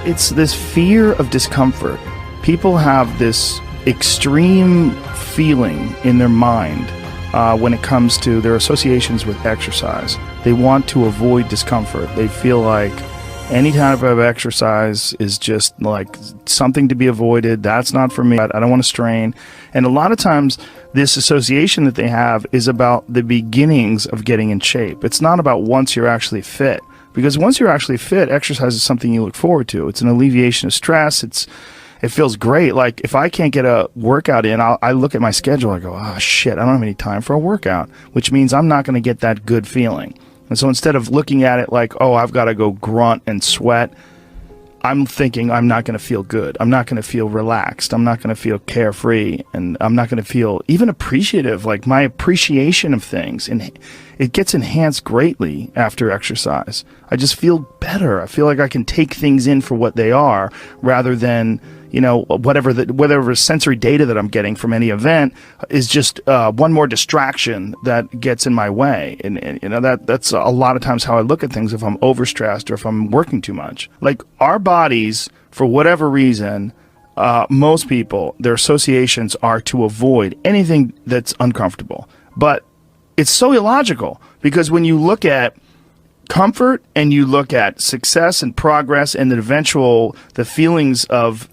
it's this fear of discomfort. People have this extreme feeling in their mind when it comes to their associations with exercise. They want to avoid discomfort. They feel like any type of exercise is just like something to be avoided. That's not for me. I don't want to strain. And a lot of times this association that they have is about the beginnings of getting in shape. It's not about once you're actually fit. Because once you're actually fit, exercise is something you look forward to. It's an alleviation of stress. It feels great. Like if I can't get a workout in, I look at my schedule. I go, oh shit, I don't have any time for a workout, which means I'm not going to get that good feeling. And so instead of looking at it like, oh, I've got to go grunt and sweat, I'm thinking I'm not going to feel good. I'm not going to feel relaxed. I'm not going to feel carefree. And I'm not going to feel even appreciative. Like my appreciation of things, and it gets enhanced greatly after exercise. I just feel better. I feel like I can take things in for what they are rather than, you know, whatever sensory data that I'm getting from any event is just one more distraction that gets in my way. And you know, that's a lot of times how I look at things if I'm overstressed or if I'm working too much. Like our bodies, for whatever reason, most people, their associations are to avoid anything that's uncomfortable. But it's so illogical, because when you look at comfort and you look at success and progress and the feelings of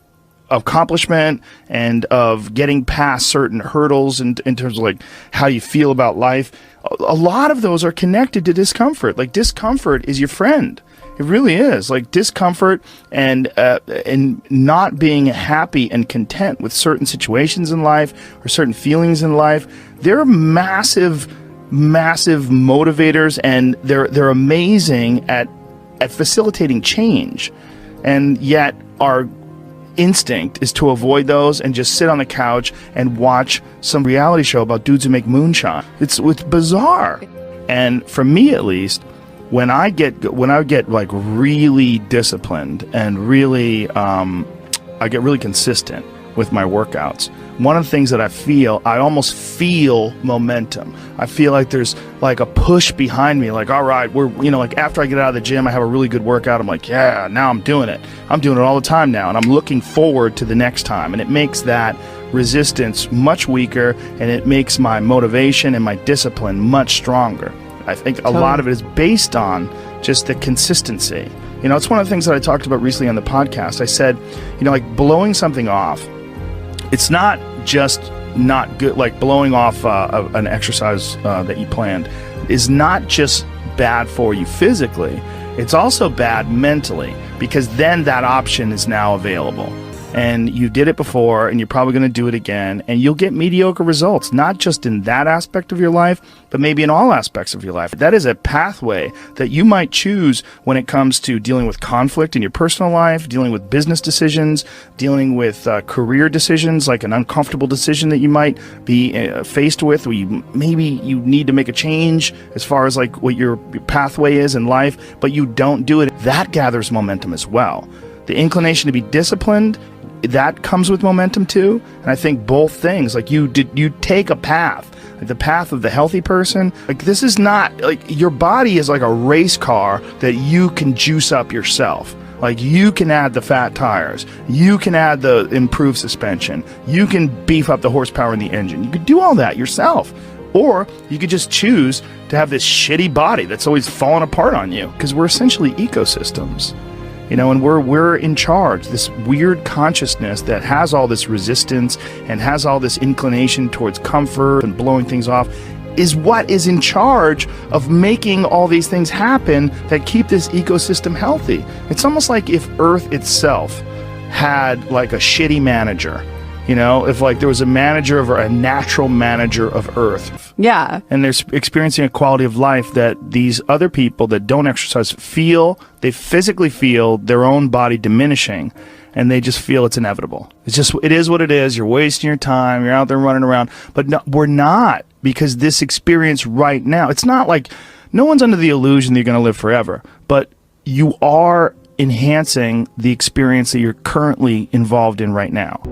accomplishment and of getting past certain hurdles in terms of like how you feel about life, a lot of those are connected to discomfort. Like discomfort is your friend. It really is. Like discomfort and not being happy and content with certain situations in life or certain feelings in life, they're massive motivators, and they're amazing at facilitating change. And yet our instinct is to avoid those and just sit on the couch and watch some reality show about dudes who make moonshine. It's bizarre. And for me at least, when I get like really disciplined and really I get really consistent with my workouts, one of the things that I almost feel momentum. I feel like there's like a push behind me, like, all right, like after I get out of the gym, I have a really good workout. I'm like, yeah, now I'm doing it. I'm doing it all the time now. And I'm looking forward to the next time. And it makes that resistance much weaker, and it makes my motivation and my discipline much stronger. I think a lot of it is based on just the consistency. You know, it's one of the things that I talked about recently on the podcast. I said, you know, like blowing something off, it's not just not good. Like blowing off an exercise that you planned is not just bad for you physically. It's also bad mentally, because then that option is now available. And you did it before, and you're probably going to do it again, and you'll get mediocre results, not just in that aspect of your life, but maybe in all aspects of your life. That is a pathway that you might choose when it comes to dealing with conflict in your personal life, dealing with business decisions, dealing with career decisions, like an uncomfortable decision that you might be faced with, where maybe you need to make a change as far as like what your pathway is in life, but you don't do it. That gathers momentum as well. The inclination to be disciplined, that comes with momentum too. And I think both things, like you take a path, like the path of the healthy person. Like this is not like your body is like a race car that you can juice up yourself. Like you can add the fat tires, you can add the improved suspension, you can beef up the horsepower in the engine. You could do all that yourself. Or you could just choose to have this shitty body that's always falling apart on you, because we're essentially ecosystems. You know, and we're in charge. This weird consciousness that has all this resistance and has all this inclination towards comfort and blowing things off is what is in charge of making all these things happen that keep this ecosystem healthy. It's almost like if Earth itself had like a shitty manager. You know, if like there was a natural manager of Earth. Yeah. And they're experiencing a quality of life that these other people that don't exercise they physically feel their own body diminishing, and they just feel it's inevitable. It is what it is. You're wasting your time. You're out there running around. But no, we're not, because this experience right now, it's not like no one's under the illusion that you're going to live forever, but you are enhancing the experience that you're currently involved in right now.